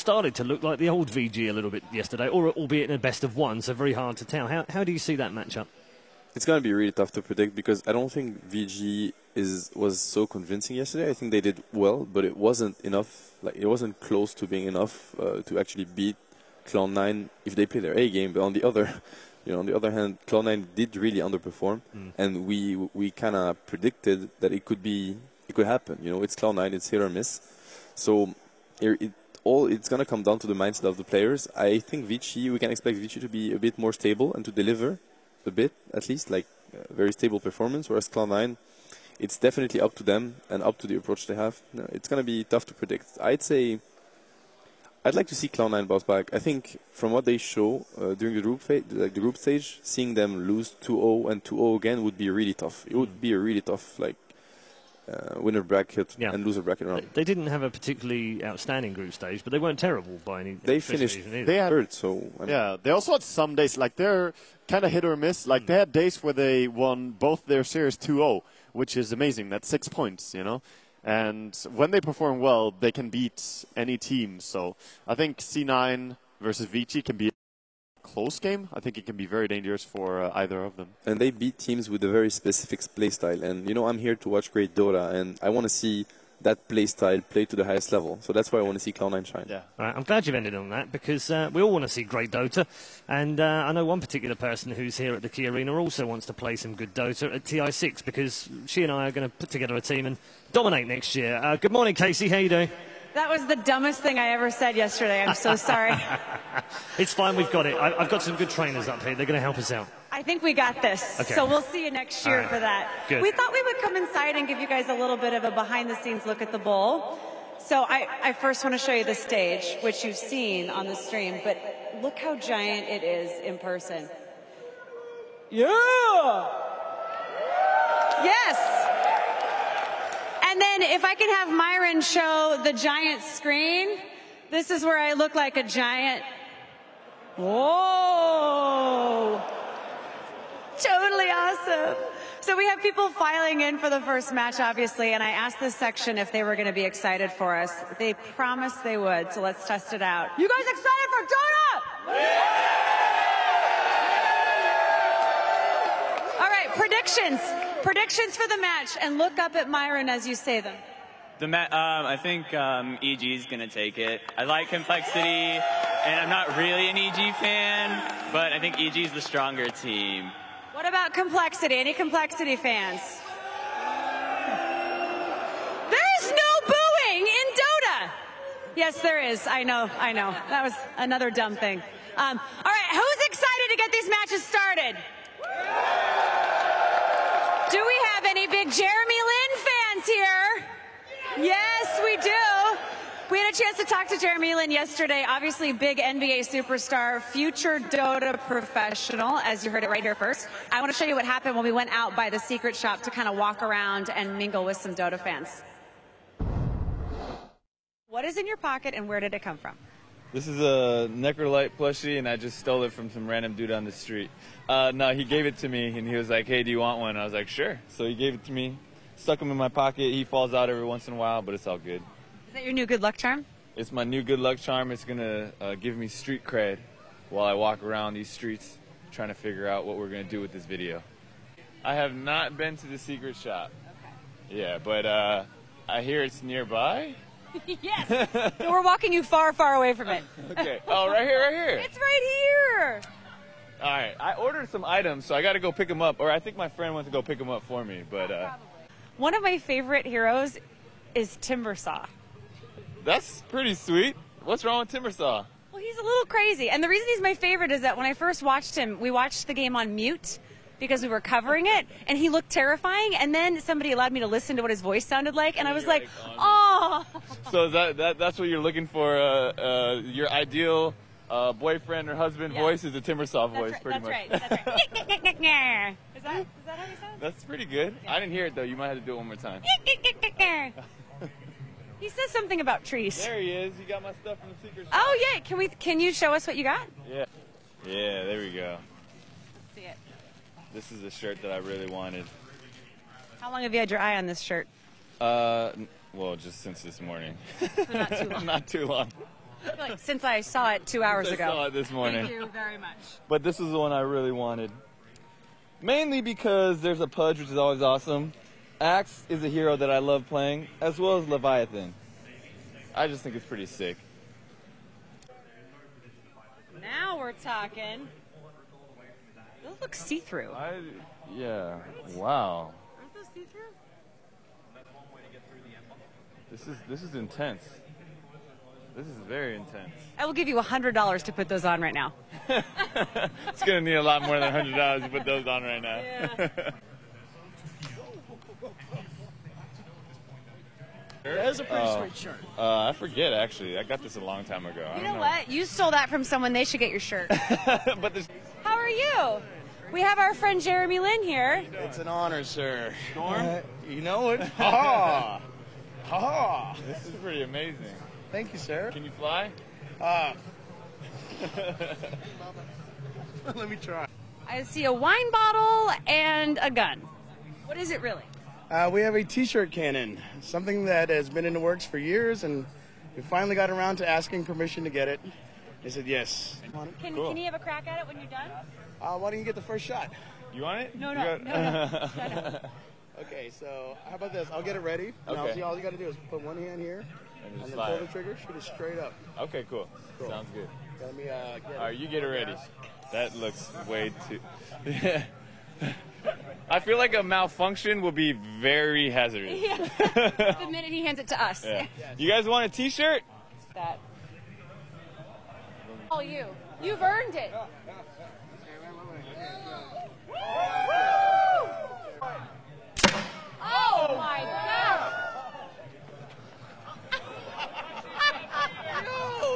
started to look like the old VG a little bit yesterday, or albeit in a best of one, so very hard to tell. How do you see that matchup? It's going to be really tough to predict because I don't think VG was so convincing yesterday. I think they did well, but it wasn't enough. Like it wasn't close to being enough to actually beat Cloud9 if they play their A game. But on the other hand, Cloud9 did really underperform, and we kind of predicted that it could happen. You know, it's Cloud9, it's hit or miss. So it's going to come down to the mindset of the players. I think we can expect VG to be a bit more stable and to deliver a bit, at least, like very stable performance, whereas Cloud9, it's definitely up to them and up to the approach they have. No, it's going to be tough to predict. I'd like to see Cloud9 bounce back. I think from what they show during the group stage, seeing them lose 2-0 and 2-0 again would be really tough. It would be a really tough, winner bracket and loser bracket round. They didn't have a particularly outstanding group stage, but they weren't terrible by any. They finished third, so they also had some days like they're kind of hit or miss. Like they had days where they won both their series 2-0, which is amazing. That's 6 points, you know. And when they perform well, they can beat any team. So I think C9 versus VG can be a close game. I think it can be very dangerous for either of them. And they beat teams with a very specific play style. And, you know, I'm here to watch great Dota, and I want to see that play style play to the highest level. So that's why I want to see Cloud9 shine. Yeah. All right, I'm glad you've ended on that because we all want to see great Dota. And I know one particular person who's here at the Key Arena also wants to play some good Dota at TI6 because she and I are going to put together a team and dominate next year. Good morning, Casey. How you doing? That was the dumbest thing I ever said yesterday. I'm so sorry. It's fine. We've got it. I've got some good trainers up here. They're going to help us out. I think we got this. Okay. So we'll see you next year for that. Good. We thought we would come inside and give you guys a little bit of a behind-the-scenes look at the bowl. So I first want to show you the stage, which you've seen on the stream, but look how giant it is in person. Yeah! Yes! And then if I can have Myron show the giant screen, this is where I look like a giant. Whoa! Totally awesome. So we have people filing in for the first match, obviously, and I asked this section if they were going to be excited for us. They promised they would, so let's test it out. You guys excited for Dota? All right, predictions. Predictions for the match, and look up at Myron as you say them. I think EG is going to take it. I like Complexity, and I'm not really an EG fan, but I think EG is the stronger team. What about Complexity? Any Complexity fans? There's no booing in Dota! Yes, there is. I know. That was another dumb thing. All right, who's excited to get these matches started? Do we have any big Jeremy Lin fans here? Yes, we do. We had a chance to talk to Jeremy Lin yesterday. Obviously, big NBA superstar, future Dota professional, as you heard it right here first. I want to show you what happened when we went out by the secret shop to kind of walk around and mingle with some Dota fans. What is in your pocket and where did it come from? This is a HightLight plushie, and I just stole it from some random dude on the street. No, he gave it to me, and he was like, hey, do you want one? I was like, sure. So he gave it to me, stuck him in my pocket. He falls out every once in a while, but it's all good. Is that your new good luck charm? It's my new good luck charm. It's going to give me street cred while I walk around these streets trying to figure out what we're going to do with this video. I have not been to the secret shop. Okay. Yeah, but I hear it's nearby. Yes. So we're walking you far, far away from it. Okay. Oh, right here. It's right here. All right. I ordered some items, so I got to go pick them up. Or I think my friend went to go pick them up for me. But one of my favorite heroes is Timbersaw. That's pretty sweet. What's wrong with Timbersaw? Well, he's a little crazy. And the reason he's my favorite is that when I first watched him, we watched the game on mute because we were covering it, and he looked terrifying. And then somebody allowed me to listen to what his voice sounded like, and I was like, oh. So that's what you're looking for, your ideal boyfriend or husband voice is a Timbersaw voice, pretty much. That's right. Is that how he sounds? That's pretty good. I didn't hear it, though. You might have to do it one more time. He says something about trees. There he is. You got my stuff from the secret shop. Oh, yeah. Can you show us what you got? Yeah. Yeah, there we go. Let's see it. This is a shirt that I really wanted. How long have you had your eye on this shirt? Well, just since this morning. So not too long. Not too long. Like, since I saw it 2 hours ago. I saw it this morning. Thank you very much. But this is the one I really wanted. Mainly because there's a Pudge, which is always awesome. Axe is a hero that I love playing, as well as Leviathan. I just think it's pretty sick. Now we're talking. Those look see-through. Yeah. Wow. Aren't those see-through? This is intense. This is very intense. I will give you $100 to put those on right now. It's gonna need a lot more than $100 to put those on right now. Yeah. That is a pretty sweet shirt. I forget actually. I got this a long time ago. You know what? You stole that from someone. They should get your shirt. But this. How are you? We have our friend Jeremy Lin here. It's an honor, sir. Storm? You know it. Ha ha! This is pretty amazing. Thank you, sir. Can you fly? Let me try. I see a wine bottle and a gun. What is it really? We have a T-shirt cannon, something that has been in the works for years, and we finally got around to asking permission to get it. They said yes. Can you have a crack at it when you're done? Why don't you get the first shot? You want it? No. Okay, so how about this? I'll get it ready. And Okay. all you got to do is put one hand here, And and just then fly pull it. the trigger, shoot it straight up. Okay, cool. Sounds good. Let me get All right, you get it ready. That looks way too. I feel like a malfunction will be very hazardous. Yeah. The minute he hands it to us. Yeah. You guys want a T-shirt? That. All you. You've earned it. Oh my God!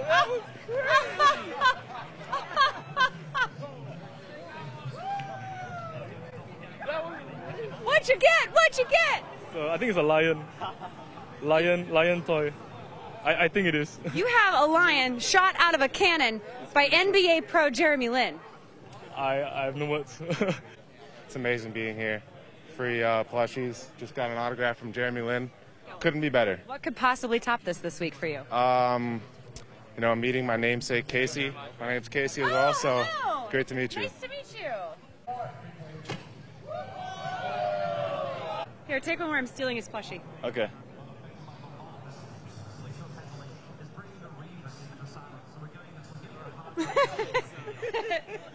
that was What'd you get? What'd you get? So I think it's a lion. Lion toy. I think it is. You have a lion shot out of a cannon by NBA pro Jeremy Lin. I have no words. It's amazing being here. Free plushies. Just got an autograph from Jeremy Lin. Couldn't be better. What could possibly top this week for you? I'm meeting my namesake Casey. My name's Casey as well, so hello. great to meet you. Nice to meet you. Here, take one where I'm stealing his plushie. Okay.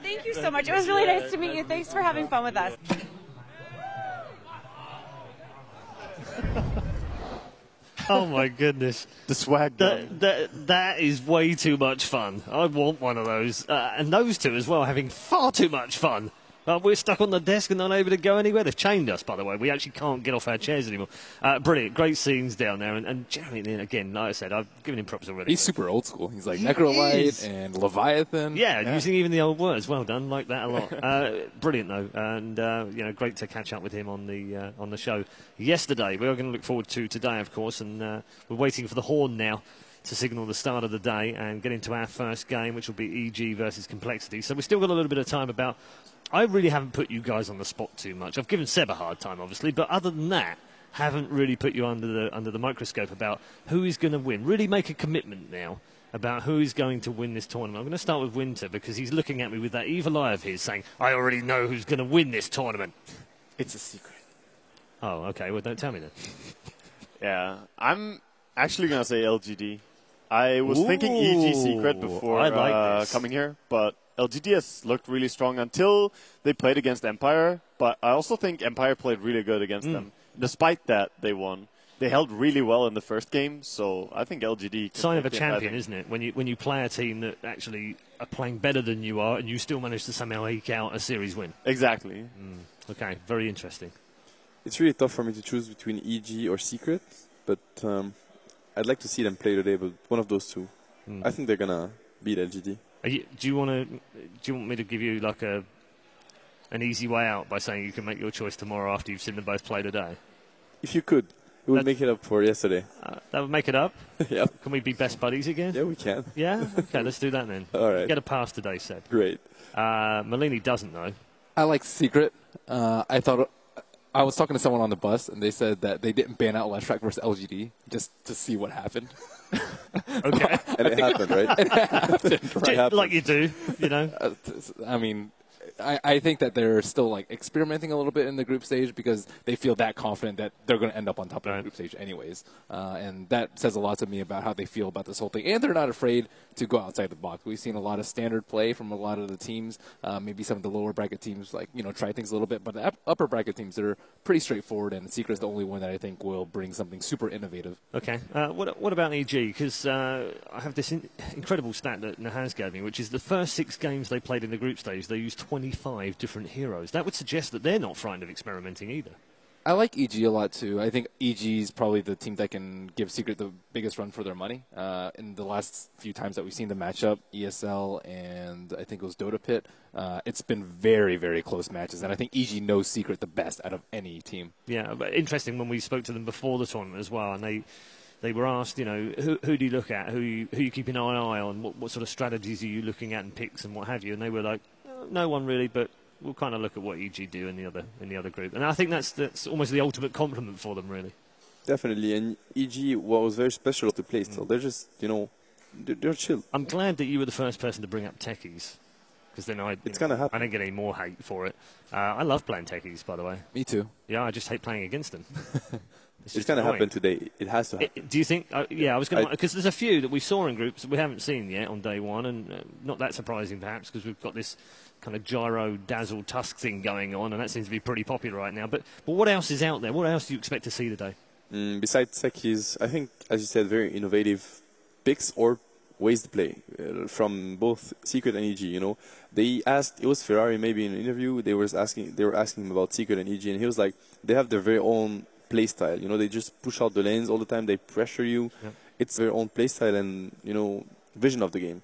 Thank you so much. It was really nice to meet you. Thanks for having fun with us. Oh my goodness. The swag gun. That is way too much fun. I want one of those. And those two as well, having far too much fun. We're stuck on the desk and not able to go anywhere. They've chained us, by the way. We actually can't get off our chairs anymore. Brilliant. Great scenes down there. And Jeremy, again, like I said, I've given him props already. He's super old school. He's like He Necrolight is. and Leviathan. Yeah, using even the old words. Well done. Like that a lot. Brilliant, though. And, great to catch up with him on the show yesterday. We are going to look forward to today, of course. And we're waiting for the horn now to signal the start of the day and get into our first game, which will be EG versus Complexity. So we've still got a little bit of time about... I really haven't put you guys on the spot too much. I've given Seb a hard time, obviously, but other than that, haven't really put you under the microscope about who is going to win. Really make a commitment now about who is going to win this tournament. I'm going to start with Winter because he's looking at me with that evil eye of his saying, I already know who's going to win this tournament. It's a secret. Oh, okay. Well, don't tell me then. Yeah, I'm actually going to say LGD. I was thinking EG secret before I like this. coming here, but LGD has looked really strong until they played against Empire. But I also think Empire played really good against them. Despite that, they won. They held really well in the first game, so I think LGD... Sign of a champion, isn't it? When you play a team that actually are playing better than you are and you still manage to somehow eke out a series win. Exactly. Okay, very interesting. It's really tough for me to choose between EG or Secret, but I'd like to see them play today, but one of those two. I think they're going to beat LGD. Do you want me to give you like an easy way out by saying you can make your choice tomorrow after you've seen them both play today? If you could, it would make it up for yesterday. That would make it up? Yep. Can we be best buddies again? Yeah, we can. Yeah? Okay, let's do that then. All right. Get a pass today, Seb. Great. Malini doesn't know. I like Secret. I thought I was talking to someone on the bus, and they said that they didn't ban out Last Track versus LGD just to see what happened. Okay. And it happened, right? It happened, right? Like you do, you know. I mean, I think that they're still like experimenting a little bit in the group stage because they feel that confident that they're going to end up on top of the group stage anyways. And that says a lot to me about how they feel about this whole thing. And they're not afraid to go outside the box. We've seen a lot of standard play from a lot of the teams. Maybe some of the lower bracket teams try things a little bit. But the upper bracket teams, they're pretty straightforward. And Secret's the only one that I think will bring something super innovative. Okay. What about EG? Because I have this incredible stat that Nahaz gave me, which is the first 6 games they played in the group stage, they used 25 different heroes. That would suggest that they're not frightened of experimenting either. I like EG a lot, too. I think EG is probably the team that can give Secret the biggest run for their money. In the last few times that we've seen the matchup, ESL and I think it was Dota Pit, it's been very, very close matches. And I think EG knows Secret the best out of any team. Yeah, but interesting when we spoke to them before the tournament as well, and they were asked, who do you look at, who you keeping an eye on, what sort of strategies are you looking at and picks and what have you, and they were like, no one really, but we'll kind of look at what EG do in the other group, and I think that's almost the ultimate compliment for them, really. Definitely, and EG, what was very special to play still, they're just, they're chill. I'm glad that you were the first person to bring up techies, because then I don't get any more hate for it. I love playing techies, by the way. Me too. Yeah, I just hate playing against them. It's going to happen today. It has to happen. Do you think? Yeah, I was going to, because there's a few that we saw in groups that we haven't seen yet on day one, and not that surprising perhaps because we've got this kind of gyro dazzle tusk thing going on, and that seems to be pretty popular right now. But what else is out there? What else do you expect to see today? Besides techies, I think, as you said, very innovative picks or ways to play from both Secret and EG. They asked, it was Ferrari maybe in an interview. They were asking him about Secret and EG, and he was like, they have their very own play style. They just push out the lanes all the time. They pressure you. Yep. It's their own play style and vision of the game.